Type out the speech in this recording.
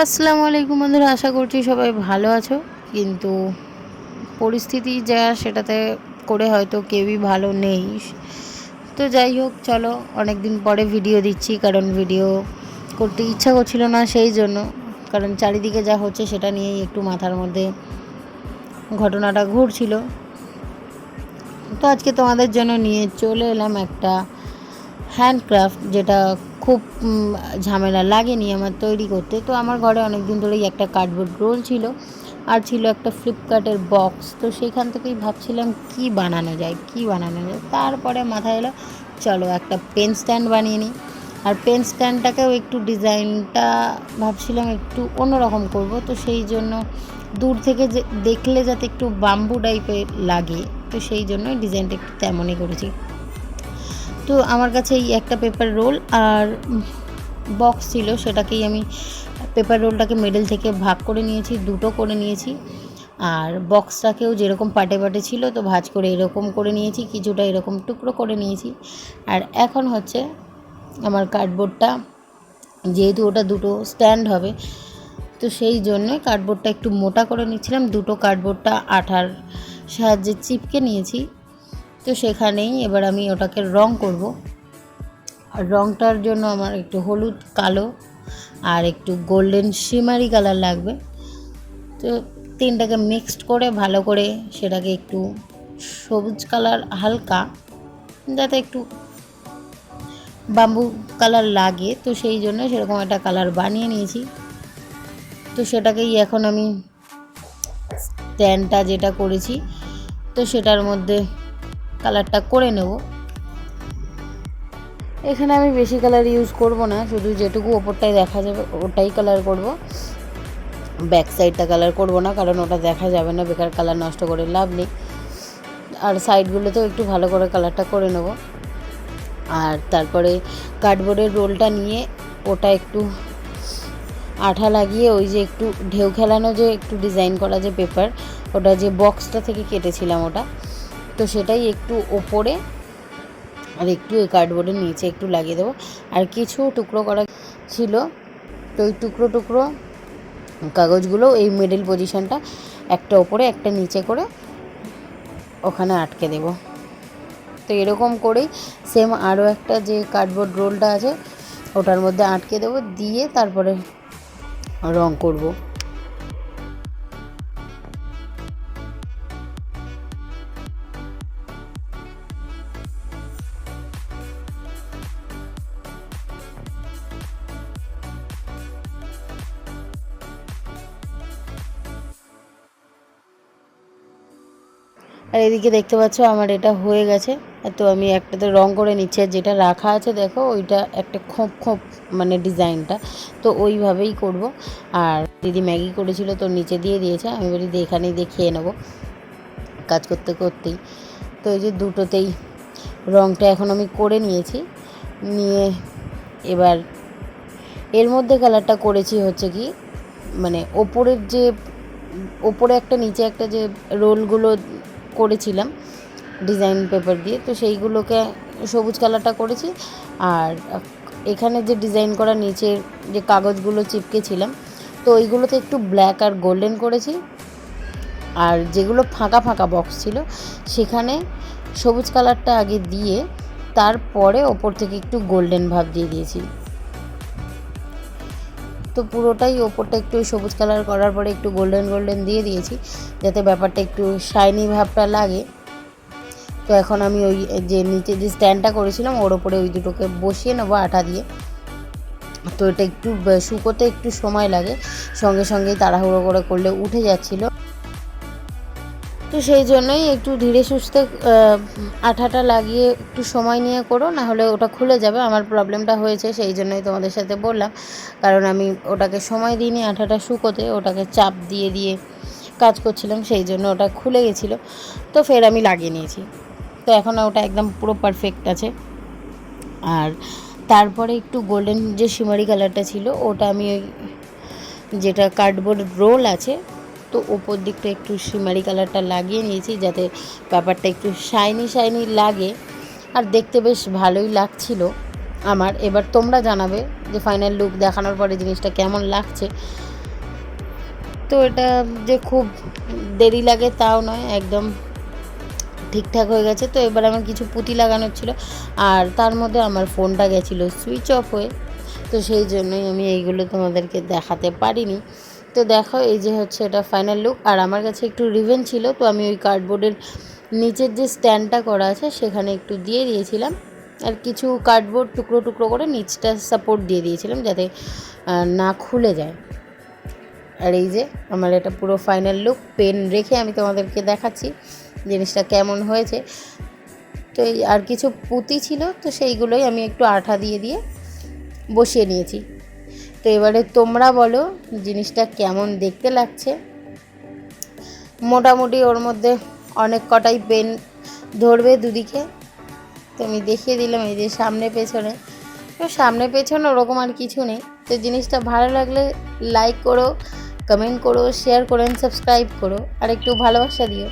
আসসালামু আলাইকুম বন্ধুরা, আশা করছি সবাই ভালো আছো। কিন্তু পরিস্থিতি যা সেটাতে করে হয়তো কেউই ভালো নেই। তো যাই হোক, চলো অনেক দিন পরে ভিডিও দিচ্ছি, কারণ ভিডিও করতে ইচ্ছা করছিল না সেই জন্য। কারণ চারিদিকে যা হচ্ছে সেটা নিয়েই একটু মাথার মধ্যে ঘটনাটা ঘুরছিল। তো আজকে তোমাদের জন্য নিয়ে চলে এলাম একটা হ্যান্ডক্রাফট, যেটা খুব ঝামেলা লাগেনি আমার তৈরি করতে। তো আমার ঘরে অনেক দিন ধরেই একটা কার্ডবোর্ড রোল ছিল, আর ছিল একটা ফ্লিপকার্টের বক্স। তো সেইখান থেকেই ভাবছিলাম কি বানানো যায়। তারপরে মাথায় এলো চলো একটা পেন স্ট্যান্ড বানিয়ে নিই। আর পেন স্ট্যান্ডটাকেও একটু ডিজাইনটা ভাবছিলাম একটু অন্যরকম করব। তো সেই জন্য দূর থেকে যে দেখলে যাতে একটু বাম্বু টাইপের লাগে, তো সেই জন্যই ডিজাইনটা একটু তেমনই করেছি। তো আমার কাছে এই একটা পেপার রোল আর বক্স ছিল, সেটাকেই আমি পেপার রোলটাকে মিডল থেকে ভাগ করে নিয়েছি, দুটো করে নিয়েছি। আর বক্সটাকেও যেরকম পাটে পাটে ছিল তো ভাঁজ করে এরকম করে নিয়েছি, কিছুটা এরকম টুকরো করে নিয়েছি। আর এখন হচ্ছে আমার কার্ডবোর্ডটা, যেহেতু ওটা দুটো স্ট্যান্ড হবে, তো সেই জন্যই কার্ডবোর্ডটা একটু মোটা করে নিচ্ছিলাম। দুটো কার্ডবোর্ডটা আঠার সাহায্যে চিপকে নিয়েছি। তো সেখানেই এবার আমি ওটাকে রং করব। আর রংটার জন্য আমার একটু হলুদ, কালো আর একটু গোল্ডেন শিমারি কালার লাগবে। তো তিনটাকে মিক্সড করে ভালো করে সেটাকে একটু সবুজ কালার হালকা, যাতে একটু বাম্বু কালার লাগে, তো সেই জন্য সেরকম একটা কালার বানিয়ে নিয়েছি। তো সেটাকেই এখন আমি স্ট্যান্ডটা যেটা করেছি তো সেটার মধ্যে কালারটা করে নেব। এখানে আমি বেশি কালার ইউজ করব না, শুধু যেটুকু ওপরটায় দেখা যাবে ওটাই কালার করব। ব্যাক সাইডটা কালার করব না, কারণ ওটা দেখা যাবে না, বেকার কালার নষ্ট করে লাভ নেই। আর সাইডগুলোতেও একটু ভালো করে কালারটা করে নেব। আর তারপরে কার্ডবোর্ডের রোলটা নিয়ে ওটা একটু আঠা লাগিয়ে ওই যে একটু ঢেউ খেলানো যে একটু ডিজাইন করা যে পেপার, ওটা যে বক্সটা থেকে কেটেছিলাম ওটা, তো সেটাই একটু ওপরে আর একটু ওই কার্ডবোর্ডের নিচে একটু লাগিয়ে দেবো। আর কিছু টুকরো করা ছিল, তো ওই টুকরো টুকরো কাগজগুলো এই মিডল পজিশনটা একটা ওপরে একটা নিচে করে ওখানে আটকে দেব। তো এরকম করেই সেম আরও একটা যে কার্ডবোর্ড রোলটা আছে ওটার মধ্যে আটকে দেবো, দিয়ে তারপরে রং করব। আর এদিকে দেখতে পাচ্ছ আমার এটা হয়ে গেছে। তো আমি একটাতে রং করে নিচ্ছি, আর যেটা রাখা আছে দেখো ওইটা একটা খোপ খোপ মানে ডিজাইনটা, তো ওইভাবেই করব। আর দিদি ম্যাগি করেছিল তো নিচে দিয়ে দিয়েছে, আমি বলি এখানেই দিয়ে খেয়ে নেবো কাজ করতে করতেই। তো এই যে দুটোতেই রংটা এখন আমি করে নিয়েছি, নিয়ে এবার এর মধ্যে কালারটা করেছি হচ্ছে কি, মানে ওপরের যে ওপরে একটা নিচে একটা যে রোলগুলো করেছিলাম ডিজাইন পেপার দিয়ে, তো সেইগুলোকে সবুজ কালারটা করেছি। আর এখানে যে ডিজাইন করা নিচের যে কাগজগুলো চিপকেছিলাম তো ওইগুলোতে একটু ব্ল্যাক আর গোল্ডেন করেছি। আর যেগুলো ফাঁকা ফাঁকা বক্স ছিল সেখানে সবুজ কালারটা আগে দিয়ে তারপরে ওপর থেকে একটু গোল্ডেন ভাব দিয়ে দিয়েছি। তো পুরোটাই ওপরটা একটু সবুজ কালার করার পরে একটু গোল্ডেন গোল্ডেন দিয়ে দিয়েছি, যাতে ব্যাপারটা একটু শাইনি ভাবটা লাগে। তো এখন আমি ওই যে নিচে যে স্ট্যান্ডটা করেছিলাম ওর ওপরে ওই দুটোকে বসিয়ে নেবো আঠা দিয়ে। তো এটা একটু শুকোতে একটু সময় লাগে, সঙ্গে সঙ্গেই তাড়াহুড়ো করে করলে উঠে যাচ্ছিলো। তো সেই জন্যই একটু ধীরে সুস্থে আঠাটা লাগিয়ে একটু সময় নিয়ে করো, না হলে ওটা খুলে যাবে। আমার প্রবলেমটা হয়েছে, সেই জন্যই তোমাদের সাথে বললাম, কারণ আমি ওটাকে সময় দিইনি আঠাটা শুকোতে, ওটাকে চাপ দিয়ে দিয়ে কাজ করছিলাম, সেই জন্য ওটা খুলে গেছিলো। তো ফের আমি লাগিয়ে নিয়েছি, তো এখন ওটা একদম পুরো পারফেক্ট আছে। আর তারপরে একটু গোল্ডেন যে শিমারি কালারটা ছিল ওটা আমি ওই যেটা কার্ডবোর্ড রোল আছে তো ওপর দিকটা একটু শিমারি কালারটা লাগিয়ে নিয়েছি, যাতে ব্যাপারটা একটু শাইনি শাইনি লাগে। আর দেখতে বেশ ভালোই লাগছিল। আমার। এবার তোমরা জানাবে যে ফাইনাল লুক দেখানোর পরে জিনিসটা কেমন লাগছে। তো এটা যে খুব দেরি লাগে তাও নয়, একদম ঠিকঠাক হয়ে গেছে। তো এবার আমার কিছু পুঁতি লাগানোর ছিল, আর তার মধ্যে আমার ফোনটা গেছিলো সুইচ অফ হয়ে, তো সেই জন্যই আমি এইগুলো তোমাদেরকে দেখাতে পারিনি। তো দেখো এই যে হচ্ছে এটা ফাইনাল লুক। আর আমার কাছে একটু রিবেন ছিল, তো আমি ওই কার্ডবোর্ডের নিচের যে স্ট্যান্ডটা করা আছে সেখানে একটু দিয়ে দিয়েছিলাম, আর কিছু কার্ডবোর্ড টুকরো টুকরো করে নিচটা সাপোর্ট দিয়ে দিয়েছিলাম যাতে না খুলে যায়। আর এই যে আমার এটা পুরো ফাইনাল লুক, পেন রেখে আমি তোমাদেরকে দেখাচ্ছি জিনিসটা কেমন হয়েছে। তো এই আর কিছু পুঁতি ছিল, তো সেইগুলোই আমি একটু আঠা দিয়ে দিয়ে বসিয়ে নিয়েছি। তো এবারে তোমরা বলো জিনিসটা কেমন দেখতে লাগছে। মোটামুটি ওর মধ্যে অনেক কটাই পেন ধরবে দুদিকে। তো আমি দেখিয়ে দিলাম এই যে সামনে পেছনে। তো সামনে পেছনে ওরকম আর কিছু নেই। তো জিনিসটা ভালো লাগলে লাইক করো, কমেন্ট করো, শেয়ার করো, সাবস্ক্রাইব করো, আর একটু ভালোবাসা দিও।